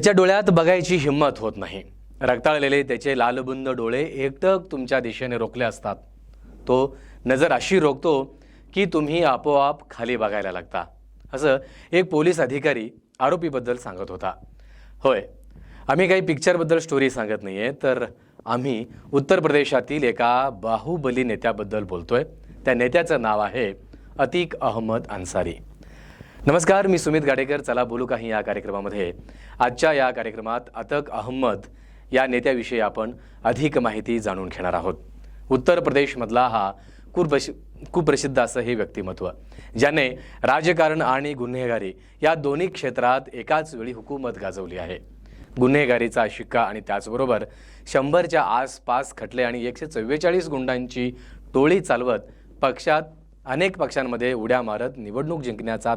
त्याच्या डोळ्यात बघायची हिंमत होत नाही। रक्ताळलेले त्याचे लालबुंद डोळे एकटक तुमच्या दिशेने रोखले असतात। तो नजर अशी रोखतो की तुम्ही आपोआप खाली बघायला लागता, असं एक पोलीस अधिकारी आरोपीबद्दल सांगत होता। होय, आम्ही काही पिक्चरबद्दल स्टोरी सांगत नाहीये, तर आम्ही उत्तर प्रदेशातील एका बाहुबली नेत्याबद्दल बोलतोय। त्या नेत्याचं नाव आहे अतिक अहमद अन्सारी। नमस्कार, मी सुमित गाडेकर। चला बोलू काही या कार्यक्रमामध्ये। आजच्या या कार्यक्रमात अतिक अहमद या नेत्याविषयी आपण अधिक माहिती जाणून घेणार आहोत। उत्तर प्रदेशमधला हा कुप्रसिद्ध असं हे व्यक्तिमत्व, ज्याने राजकारण आणि गुन्हेगारी या दोन्ही क्षेत्रात एकाच वेळी हुकूमत गाजवली आहे। गुन्हेगारीचा शिक्का आणि त्याचबरोबर 100च्या आसपास खटले आणि 144 गुंडांची टोळी चालवत अनेक पक्षांमध्ये उड्या मारत निवडणूक जिंकण्याचा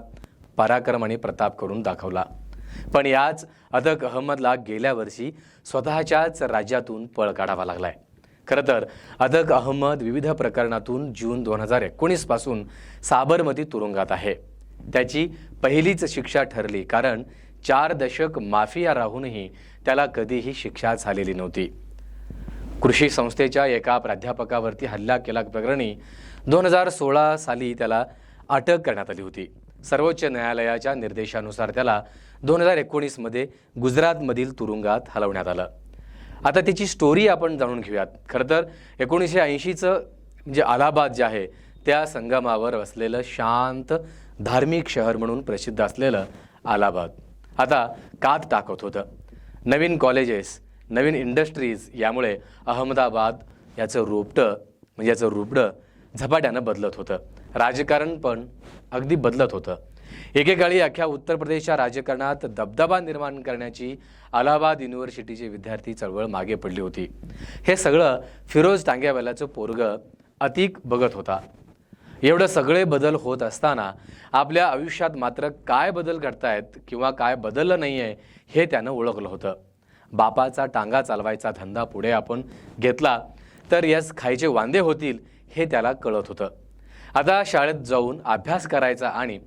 पराक्रम आणि प्रताप करून दाखवला। पण याच अतिक अहमदला गेल्या वर्षी स्वतःच्याच राज्यातून पळ काढावा लागलाय। खरं तर अतिक अहमद विविध प्रकरणातून जून 2019 पासून साबरमती तुरुंगात आहे। त्याची पहिलीच शिक्षा ठरली, कारण 4 दशक माफिया राहूनही त्याला कधीही शिक्षा झालेली नव्हती। कृषी संस्थेच्या एका प्राध्यापकावरती हल्ला केला प्रकरणी 2016 साली त्याला अटक करण्यात आली होती। सर्वोच्च न्यायालयाच्या निर्देशानुसार त्याला 2019 मध्ये गुजरातमधील तुरुंगात हलवण्यात आलं। आता त्याची स्टोरी आपण जाणून घेऊयात। खरं तर 1980चं म्हणजे अलाहाबाद जे आहे त्या संगमावर वसलेलं शांत धार्मिक शहर म्हणून प्रसिद्ध असलेलं अलाहाबाद आता कात टाकत होतं। नवीन कॉलेजेस, नवीन इंडस्ट्रीज यामुळे अहमदाबाद याचं रूपडं झपाट्यानं बदलत होतं। राजकारण पण अगदी बदलत होतं। एकेकाळी अख्ख्या उत्तर प्रदेशच्या राजकारणात दबदबा निर्माण करण्याची अलाहाबाद युनिव्हर्सिटीचे विद्यार्थी चळवळ मागे पडली होती। हे सगळं फिरोज टांग्यावाल्याचं पोरगं अतिक बघत होता। एवढं सगळे बदल होत असताना आपल्या आयुष्यात मात्र काय बदल घडतायत किंवा काय बदललं नाहीये हे त्यानं ओळखलं होतं। बापाचा टांगा चालवायचा धंदा पुढे आपण घेतला तर यास खायचे वांदे होतील हे त्याला कळत होतं। आता शाळेत जाऊन अभ्यास करायचा आणि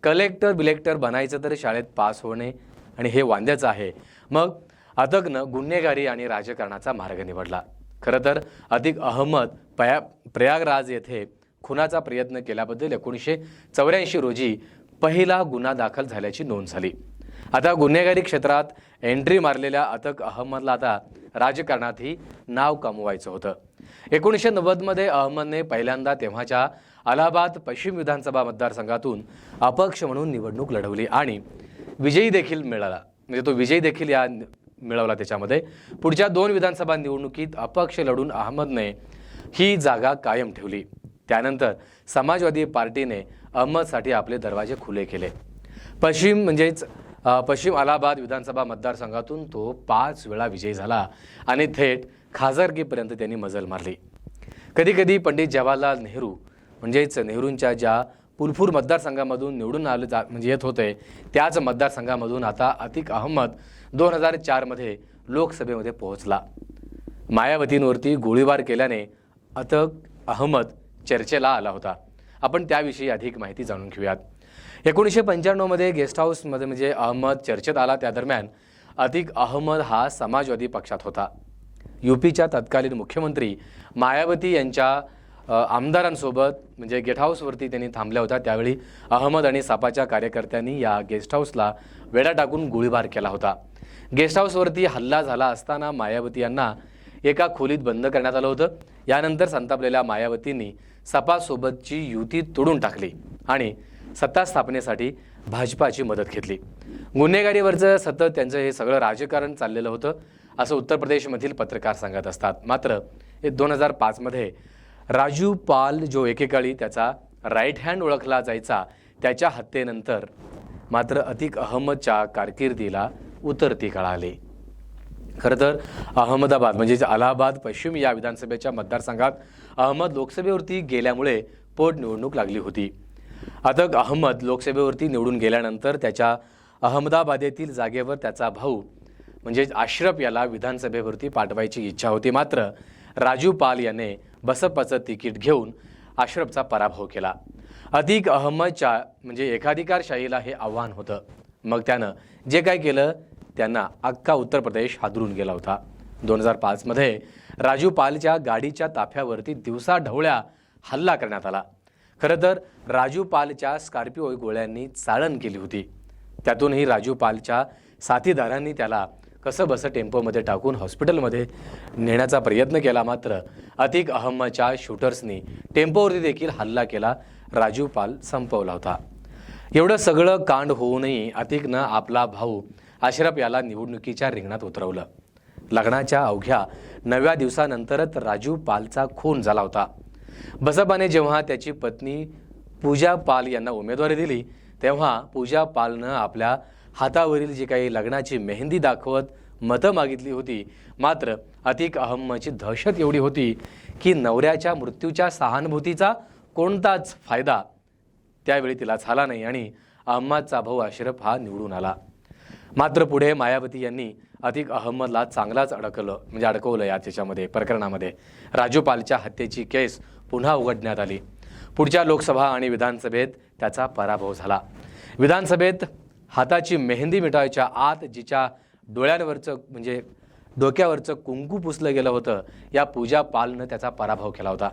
कलेक्टर बनायचं तर शाळेत पास होणे आणि हे वांद्याचं आहे। मग अतिकनं गुन्हेगारी आणि राजकारणाचा मार्ग निवडला। खरं तर अतिक अहमद प्रयागराज येथे खुनाचा प्रयत्न केल्याबद्दल 1984 रोजी पहिला गुन्हा दाखल झाल्याची नोंद झाली। आता गुन्हेगारी क्षेत्रात एंट्री मारलेल्या अतिक अहमदला आता राजकारणातही नाव कमवायचं होतं। 1990 मध्ये अहमदने पहिल्यांदा तेव्हाच्या अलाहाबाद पश्चिम विधानसभा मतदारसंघातून अपक्ष म्हणून निवडणूक लढवली आणि विजयी देखील मिळाला। म्हणजे तो विजय देखील मिळवला। त्याच्यामध्ये पुढच्या 2 विधानसभा निवडणुकीत अपक्ष लढून अहमदने ही जागा कायम ठेवली। त्यानंतर समाजवादी पार्टीने अहमदसाठी आपले दरवाजे खुले केले। पश्चिम अलाहाबाद विधानसभा मतदारसंघातून तो 5 वेळा विजयी झाला आणि थेट खासदारकीपर्यंत त्यांनी मजल मारली। कधीकधी पंडित जवाहरलाल नेहरू नेहरूंच्या ज्या फुलपूर मतदारसंघामधून निवडून येत होते त्याच मतदारसंघामधून आता अतिक अहमद 2004 मध्ये लोकसभेमध्ये पोहोचला। मायावतींवरती गोळीबार केल्याने अतिक अहमद चर्चेला आला होता। आपण त्याविषयी अधिक माहिती जाणून घेऊयात। 1995 मध्ये गेस्ट हाऊसमध्ये अहमद चर्चेत आला। त्या दरम्यान अतिक अहमद हा समाजवादी पक्षात होता। यूपीच्या तत्कालीन मुख्यमंत्री मायावती यांच्या आमदारांसोबत गेस्ट हाऊसवरती त्यांनी थांबल्या होता। त्यावेळी अहमद आणि सपाच्या कार्यकर्त्यांनी या गेस्ट हाऊसला वेढा टाकून गोळीबार केला होता। गेस्ट हाऊसवरती हल्ला झाला असताना मायावती यांना एका खोलीत बंद करण्यात आलं होतं। यानंतर संतापलेल्या मायावतींनी सपासोबतची युती तोडून टाकली आणि सत्ता स्थापनेसाठी भाजपाची मदत घेतली। गुन्हेगारीवरचं सतत त्यांचं हे सगळं राजकारण चाललेलं होतं असं उत्तर प्रदेशमधील पत्रकार सांगत असतात। मात्र 2005 मध्ये राजू पाल, जो एकेकाळी त्याचा राईट हँड ओळखला जायचा, त्याच्या हत्येनंतर मात्र अतिक अहमदच्या कारकिर्दीला उतरती कळ आली। खरं तर अहमदाबाद अलाहाबाद पश्चिम या विधानसभेच्या मतदारसंघात अहमद लोकसभेवरती गेल्यामुळे पोटनिवडणूक लागली होती। अतिक अहमद लोकसभेवरती निवडून गेल्यानंतर त्याच्या अहमदाबाद येथील जागेवर त्याचा भाऊ अशरफ याला विधानसभेवरती पाठवायची इच्छा होती। मात्र राजू पाल याने बसपाचं तिकीट घेऊन अशरफचा पराभव केला। अतिक अहमदच्या एकाधिकारशाहीला हे आव्हान होतं। मग त्यानं जे काय केलं त्यांना अख्खा उत्तर प्रदेश हादरून गेला होता. 2005 मध्ये राजू पालच्या गाडीच्या ताफ्यावरती दिवसा ढवळ्या हल्ला करण्यात आला. खरं तर राजू पालच्या स्कॉर्पिओ गोळ्यांनी चाळण केली होती. त्यातूनही राजू पालच्या साथीदारांनी त्याला कसं बसं टेम्पोमध्ये टाकून हॉस्पिटलमध्ये नेण्याचा प्रयत्न केला. मात्र अतिक अहमदच्या शूटर्सनी टेम्पोवरती देखील हल्ला केला. राजू पाल संपवला होता. एवढं सगळं कांड होऊनही अतिकनं आपला भाऊ अशरफ याला निवडणुकीच्या रिंगणात उतरवलं. लग्नाच्या अवघ्या 9व्या दिवसानंतरच राजू पालचा खून झाला होता. बसपाने जेव्हा त्याची पत्नी पूजा पाल यांना उमेदवारी दिली तेव्हा पूजा पालनं आपल्या हातावरील जी काही लग्नाची मेहंदी दाखवत मतं मागितली होती. मात्र अतिक अहमदची दहशत एवढी होती की नवऱ्याच्या मृत्यूच्या सहानुभूतीचा कोणताच फायदा त्यावेळी तिला झाला नाही आणि अहमदचा भाऊ अशरफ हा निवडून आला. मात्र पुढे मायावती यांनी अतिक अहमदला चांगलाच अडकवलं याच्यामध्ये प्रकरणामध्ये. राजू पालच्या हत्येची केस पुन्हा उघडण्यात आली. पुढच्या लोकसभा आणि विधानसभेत त्याचा पराभव झाला. विधानसभेत हाताची मेहंदी मिटायच्या आत जिच्या डोळ्यांवरचं म्हणजे डोक्यावरचं कुंकू पुसलं गेलं होतं या पूजा पालनं त्याचा पराभव केला होता.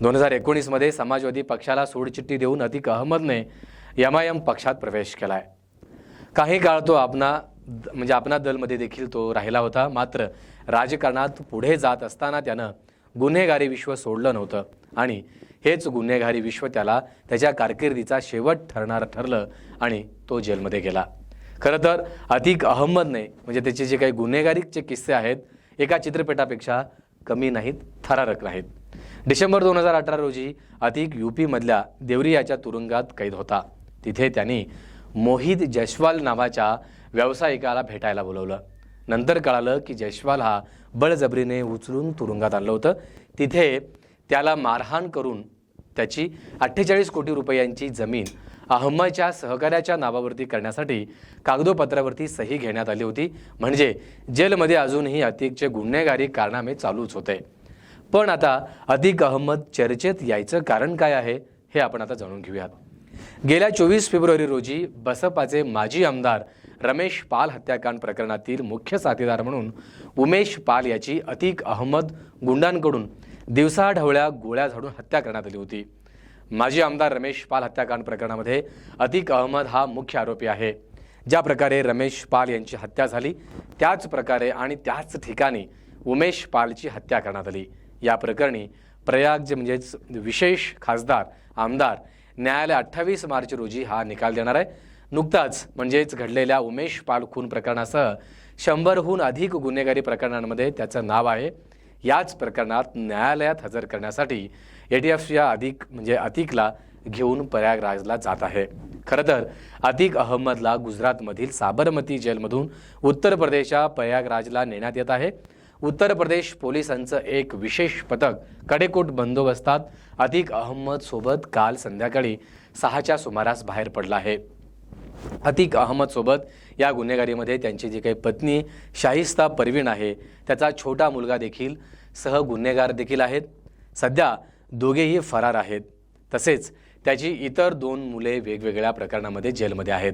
2019 मध्ये समाजवादी पक्षाला सोडचिठ्ठी देऊन अतिक अहमदने MIM पक्षात प्रवेश केलाय. काही काळ तो अपना दलमध्ये देखील तो राहिला होता. मात्र राजकारणात पुढे जात असताना त्यानं गुन्हेगारी विश्व सोडलं नव्हतं आणि हेच गुन्हेगारी विश्व त्याला त्याच्या कारकिर्दीचा शेवट ठरलं आणि तो जेलमध्ये गेला. खरं तर अतिक अहमदने म्हणजे त्याचे जे काही गुन्हेगारीचे किस्से आहेत एका चित्रपटापेक्षा कमी नाहीत, थरारक नाहीत. डिसेंबर 2018 रोजी अतिक UP-मधल्या देवरियाच्या तुरुंगात कैद होता. तिथे त्यांनी मोहित जयस्वाल नावाच्या व्यावसायिकाला भेटायला बोलवलं. नंतर कळालं की जयस्वाल हा बळजबरीने उचलून तुरुंगात आणलं होतं. तिथे त्याला मारहाण करून त्याची 48 कोटी रुपयांची जमीन अहमदच्या सहकार्याच्या नावावरती करण्यासाठी कागदोपत्रावरती सही घेण्यात आली होती. म्हणजे जेलमध्ये अजूनही अतिकचे गुन्हेगारी कारनामे चालूच होते. पण आता अतिक अहमद चर्चेत यायचं कारण काय आहे हे आपण आता जाणून घेऊयात. गेल्या 24 फेब्रुवारी रोजी बसपाचे माजी आमदार रमेश पाल हत्याकांड प्रकरणातील मुख्य साथीदार म्हणून उमेश पाल याची अतिक अहमद गुंडांकडून दिवसाढवळ्या गोळ्या झाडून हत्या करण्यात आली होती. माजी आमदार रमेश पाल हत्याकांड प्रकरणामध्ये अतिक अहमद हा मुख्य आरोपी आहे. ज्या प्रकारे रमेश पाल यांची हत्या झाली त्याच प्रकारे आणि त्याच ठिकाणी उमेश पालची हत्या करण्यात आली. या प्रकरणी प्रयागचे म्हणजेच विशेष खासदार आमदार न्यायालय 28 मार्च रोजी हा निकाल देणार आहे. नुकताच म्हणजेच घडलेल्या उमेश पाल खून प्रकरणासह 100हून अधिक गुन्हेगारी प्रकरणांमध्ये त्याचं नाव आहे. याच प्रकरणात न्यायालयात हजर करण्यासाठी ATF अतिकला घेऊन प्रयागराजला जात आहे. खरं तर अतिक अहमदला गुजरातमधील साबरमती जेलमधून उत्तर प्रदेशच्या प्रयागराजला नेण्यात येत आहे. उत्तर प्रदेश पोलिसांचं एक विशेष पथक कडेकोट बंदोबस्तात अतिक अहमद सोबत काल संध्याकाळी 6च्या सुमारास बाहेर पडला आहे. अतिक अहमद सोबत या गुन्हेगारीमध्ये त्यांची जी काही पत्नी शाहिस्ता परवीन आहे त्याचा छोटा मुलगा देखील सह गुन्हेगार देखील आहेत. सध्या दोघेही फरार आहेत. तसेच त्याची इतर 2 मुले वेगवेगळ्या प्रकरणामध्ये जेलमध्ये आहेत.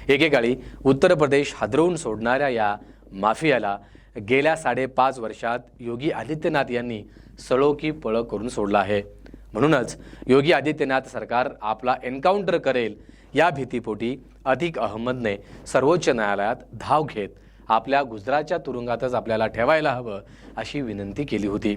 एकेकाळी उत्तर प्रदेश हादरवून सोडणाऱ्या या माफियाला गेल्या 5.5 वर्षात योगी आदित्यनाथ यांनी सळो की पळो करून सोडला आहे. म्हणूनच योगी आदित्यनाथ सरकार आपला एन्काउंटर करेल या भीतीपोटी अतिक अहमदने सर्वोच्च न्यायालयात धाव घेत आपल्या गुजरातच्या तुरुंगातच आपल्याला ठेवायला हवं अशी विनंती केली होती.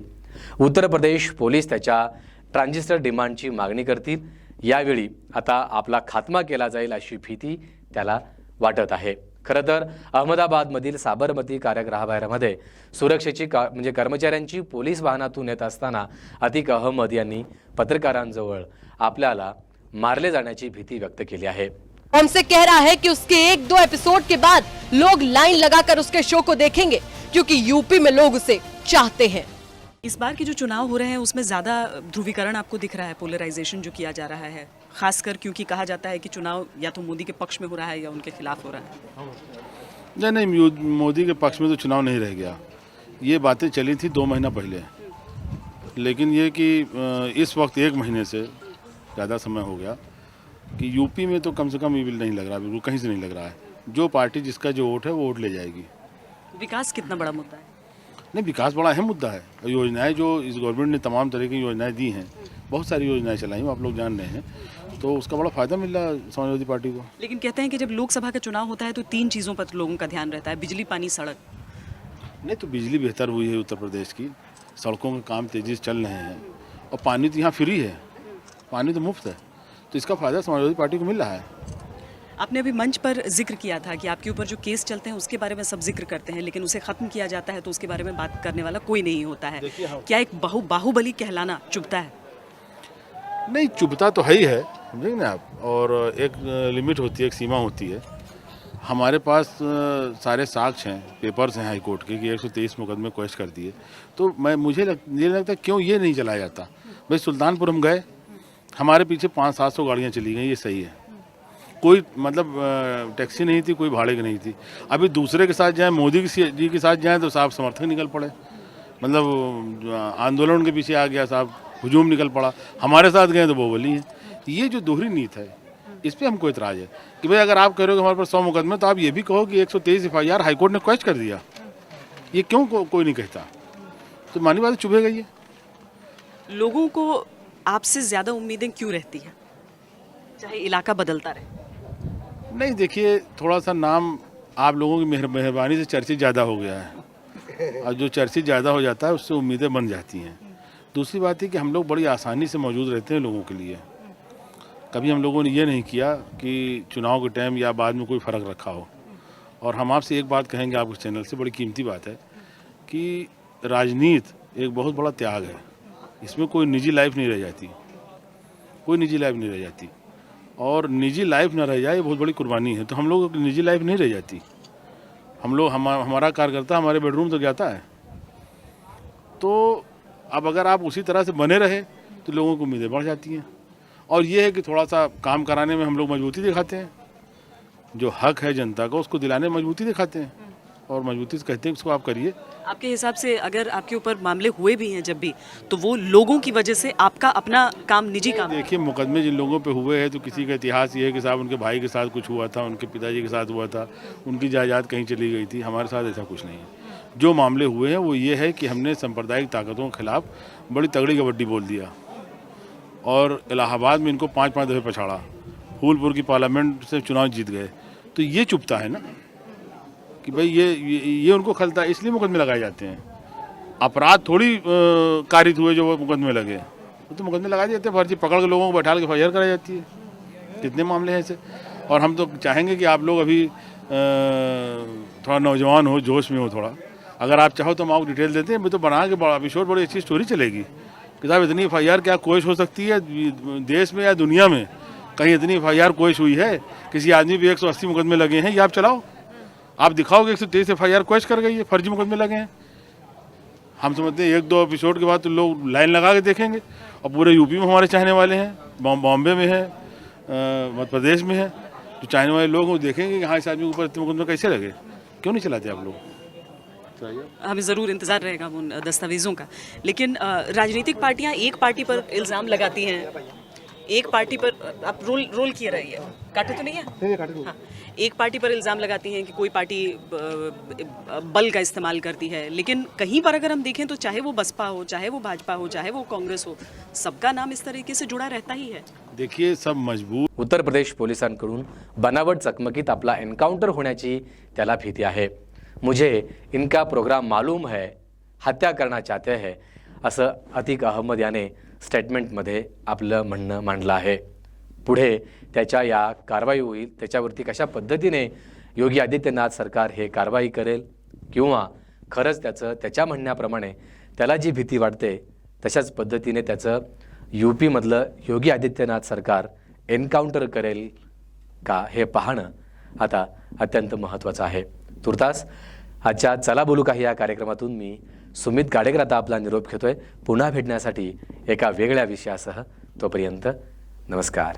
उत्तर प्रदेश पोलीस त्याच्या ट्रान्झिस्टर डिमांडची मागणी करतील. यावेळी आता आपला खात्मा केला जाईल अशी भीती त्याला वाटत आहे. खरं तर अहमदाबादमधील साबरमती कारागृहाबाहेरमध्ये सुरक्षेची कर्मचाऱ्यांची पोलीस वाहनातून येत असताना अतिक अहमद यांनी पत्रकारांजवळ आपल्याला मारले जाण्याची भीती व्यक्त केली आहे. हमसे कह रहा है कि उसके 1-2 एपिसोड के बाद लोग लाइन लगाकर उसके शो को देखेंगे क्योंकि यूपी में लोग उसे चाहते हैं. इस बार के जो चुनाव हो रहे हैं उसमें ज़्यादा ध्रुवीकरण आपको दिख रहा है, पोलराइजेशन जो किया जा रहा है, खासकर क्योंकि कहा जाता है कि चुनाव या तो मोदी के पक्ष में हो रहा है या उनके खिलाफ हो रहा है. नहीं, मोदी के पक्ष में तो चुनाव नहीं रह गया. ये बातें चली थी 2 महीना पहले, लेकिन ये कि इस वक्त 1 महीने से ज़्यादा समय हो गया कि यूपी में तो कम से कम ईविल नहीं लग रहा, बिल्कुल कहीं से नहीं लग रहा है. जो पार्टी जिसका जो वोट है वो वोट ले जाएगी। विकास कितना बड़ा मुद्दा है? नहीं, विकास बड़ा अहम मुद्दा है। योजनाएं जो इस गवर्नमेंट ने तमाम तरह की योजनाएं दी हैं, बहुत सारी योजनाएं चलाई हैं, आप लोग जान रहे हैं, तो उसका बड़ा फ़ायदा मिल रहा है समाजवादी पार्टी को। लेकिन कहते हैं कि जब लोकसभा का चुनाव होता है तो 3 चीज़ों पर लोगों का ध्यान रहता है, बिजली, पानी, सड़क। नहीं, तो बिजली बेहतर हुई है उत्तर प्रदेश की, सड़कों के काम तेज़ी से चल रहे हैं, और पानी तो यहाँ फ्री है, पानी तो मुफ्त है, तो इसका फ़ायदा समाजवादी पार्टी को मिल रहा है। आपने अभी मंच पर जिक्र किया था कि आपके ऊपर जो केस चलते हैं उसके बारे में सब जिक्र करते हैं, लेकिन उसे ख़त्म किया जाता है तो उसके बारे में बात करने वाला कोई नहीं होता है। क्या एक बाहुबली कहलाना चुभता है? नहीं, चुभता तो है ही है, समझेंगे ना आप, और एक लिमिट होती है, एक सीमा होती है। हमारे पास सारे साक्ष्य हैं, पेपर्स हैं हाई कोर्ट के कि 123 मुकदमे क्वेश्च कर दिए, तो मुझे ये लगता है क्यों ये नहीं चलाया जाता। भाई सुल्तानपुर हम गए, हमारे पीछे 500-700 गाड़ियाँ चली गई, ये सही है, कोई मतलब टैक्सी नहीं थी, कोई भाड़े की नहीं थी। अभी दूसरे के साथ जाएं, मोदी जी के साथ जाएं तो साहब समर्थक निकल पड़े, मतलब आंदोलन के पीछे आ गया साहब, हुजूम निकल पड़ा। हमारे साथ गए तो बाहुबली है। ये जो दोहरी नीति है, इस पर हमको इतराज़ है कि भाई अगर आप कह रहे हो कि हमारे पास 100 मुकदमे, तो आप ये भी कहो कि 123 FIR हाईकोर्ट ने क्वेश्चन कर दिया, ये क्यों कोई नहीं कहता? तो मानी बात चुभेगा ये। लोगों को आपसे ज़्यादा उम्मीदें क्यों रहती हैं, चाहे इलाका बदलता रहे? नहीं, देखिए, थोड़ा सा नाम आप लोगों की मेहरबानी से चर्चित ज़्यादा हो गया है, और जो चर्चित ज़्यादा हो जाता है उससे उम्मीदें बन जाती हैं। दूसरी बात है कि हम लोग बड़ी आसानी से मौजूद रहते हैं लोगों के लिए। कभी हम लोगों ने ये नहीं किया कि चुनाव के टाइम या बाद में कोई फ़र्क रखा हो। और हम आपसे एक बात कहेंगे, आपके चैनल से, बड़ी कीमती बात है कि राजनीति एक बहुत बड़ा त्याग है, इसमें कोई निजी लाइफ नहीं रह जाती, कोई निजी लाइफ नहीं रह जाती, और निजी लाइफ ना रह जाए ये बहुत बड़ी कुर्बानी है। तो हम लोग की निजी लाइफ नहीं रह जाती, हम लोग हमारा कार्यकर्ता हमारे बेडरूम तक जाता है। तो अब अगर आप उसी तरह से बने रहे तो लोगों की उम्मीदें बढ़ जाती हैं, और ये है कि थोड़ा सा काम कराने में हम लोग मजबूती दिखाते हैं, जो हक है जनता का उसको दिलाने में मजबूती दिखाते हैं, और मजबूती से कहते हैं उसको आप करिए। आपके हिसाब से अगर आपके ऊपर मामले हुए भी हैं जब भी, तो वो लोगों की वजह से आपका अपना काम, निजी काम? देखिए, मुकदमे जिन लोगों पे हुए हैं तो किसी का इतिहास ये है कि साहब उनके भाई के साथ कुछ हुआ था, उनके पिताजी के साथ हुआ था, उनकी जायदाद कहीं चली गई थी। हमारे साथ ऐसा कुछ नहीं है। जो मामले हुए हैं वो ये है कि हमने सांप्रदायिक ताकतों के खिलाफ बड़ी तगड़ी कबड्डी बोल दिया, और इलाहाबाद में इनको 5-5 दफ़े पछाड़ा, फूलपुर की पार्लियामेंट से चुनाव जीत गए। तो ये चुभता है ना कि भाई ये उनको खलता है, इसलिए मुकदमे लगाए जाते हैं। अपराध थोड़ी कारित हुए जो वो मुकदमे लगे, तो मुकदमे लगाए जाते हैं, फर्जी पकड़ के लोगों को बैठा के FIR कराई जाती है। कितने मामले हैं ऐसे। और हम तो चाहेंगे कि आप लोग अभी थोड़ा नौजवान हो, जोश में हो थोड़ा, अगर आप चाहो तो हम आपको डिटेल देते हैं। मैं तो बना के बड़ा एपिसोड, बड़ी अच्छी स्टोरी चलेगी कि साहब इतनी FIR क्या कोशिश हो सकती है देश में या दुनिया में, कहीं इतनी FIR कोशिश हुई है, किसी आदमी पे 180 मुकदमे लगे हैं, ये आप चलाओ, आप दिखाओगे 123 FIR क्वेश्च कर गई है, फर्जी मुकदमे लगे हैं। हम समझते हैं 1-2 एपिसोड के बाद तो लोग लाइन लगा के देखेंगे, और पूरे यूपी में हमारे चाहने वाले हैं, बॉम्बे में है, मध्य प्रदेश में है, जो चाहने वाले लोग वो देखेंगे कि हाँ इस आदमी के ऊपर इतने मुकदमे कैसे लगे, क्यों नहीं चलाते आप लोग। हमें ज़रूर इंतज़ार रहेगा उन दस्तावेज़ों का। लेकिन राजनीतिक पार्टियां एक पार्टी पर इल्ज़ाम लगाती हैं, एक पार्टी पर, आप रोल किए रहिए, काटे तो नहीं है? हाँ, एक पार्टी पर इल्ज़ाम लगाती हैं कि कोई पार्टी बल का इस्तेमाल करती है, लेकिन कहीं पर अगर हम देखें तो चाहे वो बसपा हो, चाहे वो भाजपा हो, चाहे वो काँग्रेस हो, सबका नाम इस तरीके से जुड़ा रहता ही है। देखिए, सब मजबूत। उत्तर प्रदेश पोलिसांकडून बनावट चकमकीत आपला एन्काउंटर होण्याची त्याला भीती आहे। मुझे इनका प्रोग्राम मालूम है, हत्या करना चाहते हैं, असं अतिक अहमद याने स्टेटमेंटमध्ये आपलं म्हणणं मांडलं आहे। पुढे त्याच्या या कारवाई होईल, त्याच्यावरती कशा पद्धतीने योगी आदित्यनाथ सरकार हे कारवाई करेल, किंवा खरंच त्याच्या म्हणण्याप्रमाणे त्याला जी भीती वाटते तशाच पद्धतीने त्याचं यूपीमधलं योगी आदित्यनाथ सरकार एन्काउंटर करेल का, हे पाहणं आता अत्यंत महत्त्वाचं आहे। तुर्तास आजच्या चला बोलू काही या कार्यक्रमातून मी सुमित गाडेकर आता आपला निरोप घेतोय। पुन्हा भेटण्यासाठी एका वेगळ्या विषयासह, तोपर्यंत नमस्कार।